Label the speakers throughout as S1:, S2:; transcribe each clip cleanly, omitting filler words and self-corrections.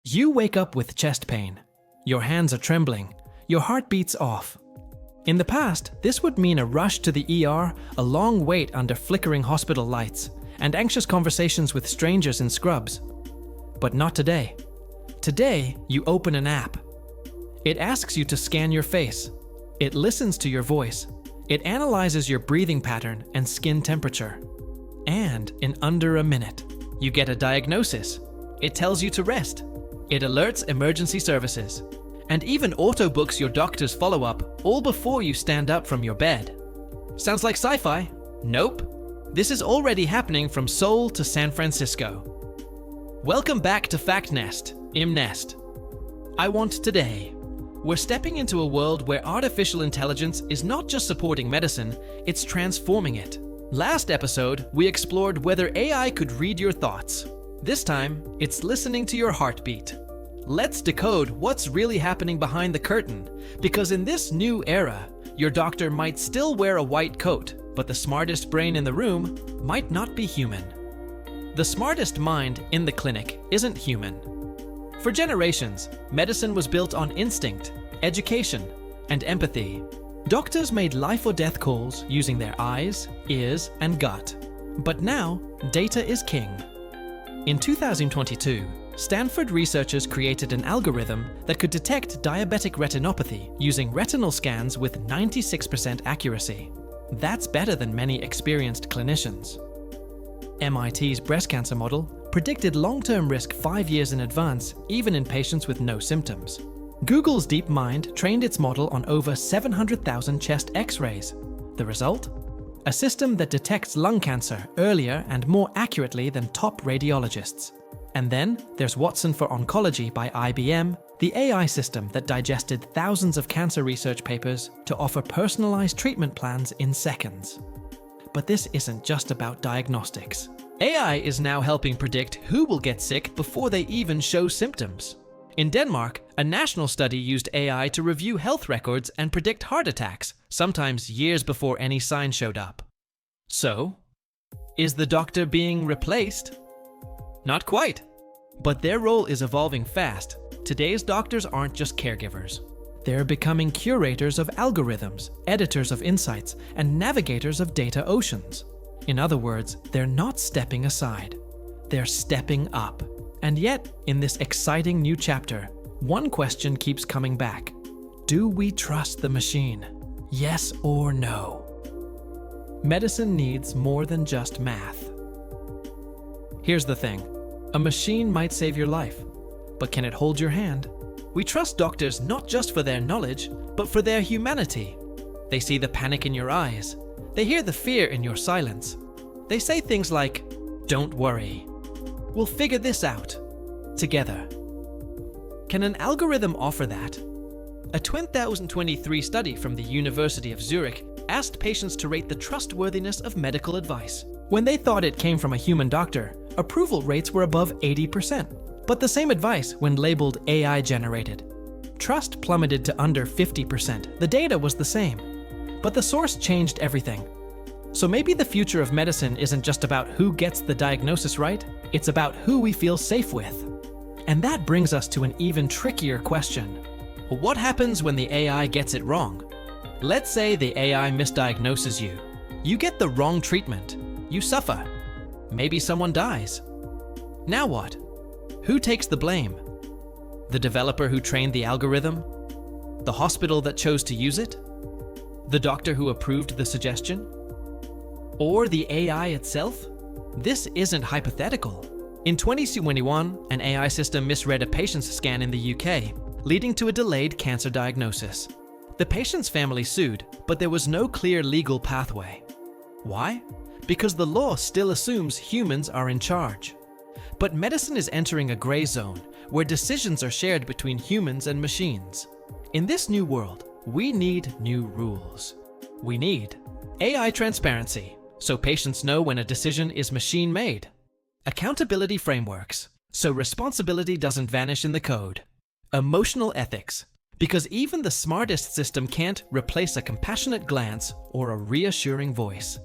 S1: You wake up with chest pain. Your hands are trembling. Your heart beats off. In the past, this would mean a rush to the ER, a long wait under flickering hospital lights, and anxious conversations with strangers in scrubs. But not today. Today, you open an app. It asks you to scan your face. It listens to your voice. It analyzes your breathing pattern and skin temperature. And in under a minute, you get a diagnosis. It tells you to rest. It alerts emergency services. And even auto-books your doctor's follow-up all before you stand up from your bed. Sounds like sci-fi? Nope. This is already happening from Seoul to San Francisco. Welcome back to FactNest, ImNest. I want today. We're stepping into a world where artificial intelligence is not just supporting medicine, it's transforming it. Last episode, we explored whether AI could read your thoughts. This time, it's listening to your heartbeat. Let's decode what's really happening behind the curtain, because in this new era, your doctor might still wear a white coat, but the smartest brain in the room might not be human. The smartest mind in the clinic isn't human. For generations, medicine was built on instinct, education, and empathy. Doctors made life or death calls using their eyes, ears, and gut. But now, data is king. In 2022, Stanford researchers created an algorithm that could detect diabetic retinopathy using retinal scans with 96% accuracy. That's better than many experienced clinicians. MIT's breast cancer model predicted long-term risk 5 years in advance, even in patients with no symptoms. Google's DeepMind trained its model on over 700,000 chest X-rays. The result? A system that detects lung cancer earlier and more accurately than top radiologists. And then there's Watson for Oncology by IBM, the AI system that digested thousands of cancer research papers to offer personalized treatment plans in seconds. But this isn't just about diagnostics. AI is now helping predict who will get sick before they even show symptoms. In Denmark, a national study used AI to review health records and predict heart attacks, sometimes years before any sign showed up. So, is the doctor being replaced? Not quite. But their role is evolving fast. Today's doctors aren't just caregivers. They're becoming curators of algorithms, editors of insights, and navigators of data oceans. In other words, they're not stepping aside. They're stepping up. And yet, in this exciting new chapter, one question keeps coming back. Do we trust the machine? Yes or no? Medicine needs more than just math. Here's the thing. A machine might save your life, but can it hold your hand? We trust doctors not just for their knowledge, but for their humanity. They see the panic in your eyes. They hear the fear in your silence. They say things like, "Don't worry. We'll figure this out together." Can an algorithm offer that? A 2023 study from the University of Zurich asked patients to rate the trustworthiness of medical advice. When they thought it came from a human doctor, approval rates were above 80%. But the same advice when labeled AI-generated. Trust plummeted to under 50%. The data was the same. But the source changed everything. So maybe the future of medicine isn't just about who gets the diagnosis right, it's about who we feel safe with. And that brings us to an even trickier question. What happens when the AI gets it wrong? Let's say the AI misdiagnoses you. You get the wrong treatment. You suffer. Maybe someone dies. Now what? Who takes the blame? The developer who trained the algorithm? The hospital that chose to use it? The doctor who approved the suggestion? Or the AI itself? This isn't hypothetical. In 2021, an AI system misread a patient's scan in the UK, leading to a delayed cancer diagnosis. The patient's family sued, but there was no clear legal pathway. Why? Because the law still assumes humans are in charge. But medicine is entering a gray zone, where decisions are shared between humans and machines. In this new world, we need new rules. We need AI transparency, so patients know when a decision is machine-made. Accountability frameworks, so responsibility doesn't vanish in the code. Emotional ethics, because even the smartest system can't replace a compassionate glance or a reassuring voice.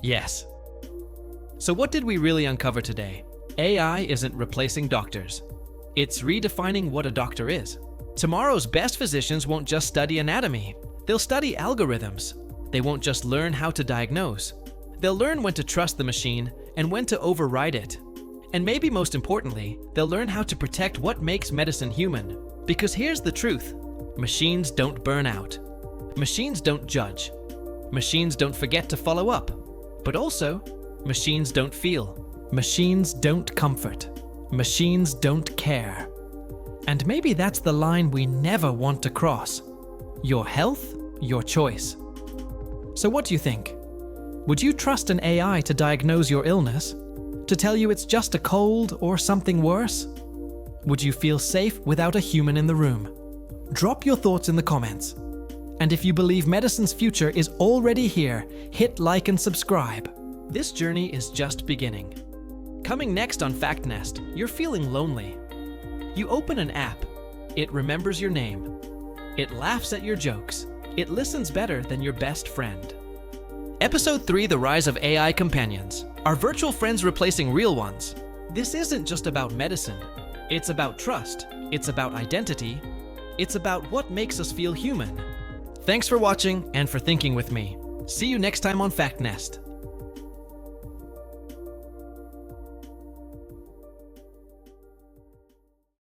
S1: Yes. So what did we really uncover today? AI isn't replacing doctors. It's redefining what a doctor is. Tomorrow's best physicians won't just study anatomy. They'll study algorithms. They won't just learn how to diagnose. They'll learn when to trust the machine and when to override it. And maybe most importantly, they'll learn how to protect what makes medicine human. Because here's the truth. Machines don't burn out. Machines don't judge. Machines don't forget to follow up. But also, machines don't feel. Machines don't comfort. Machines don't care. And maybe that's the line we never want to cross. Your health, your choice. So what do you think? Would you trust an AI to diagnose your illness? To tell you it's just a cold or something worse? Would you feel safe without a human in the room? Drop your thoughts in the comments. And if you believe medicine's future is already here, hit like and subscribe. This journey is just beginning. Coming next on FactNest, you're feeling lonely. You open an app. It remembers your name. It laughs at your jokes. It listens better than your best friend. Episode 3, The Rise of AI Companions. Are virtual friends replacing real ones? This isn't just about medicine. It's about trust. It's about identity. It's about what makes us feel human. Thanks for watching and for thinking with me. See you next time on FactNest.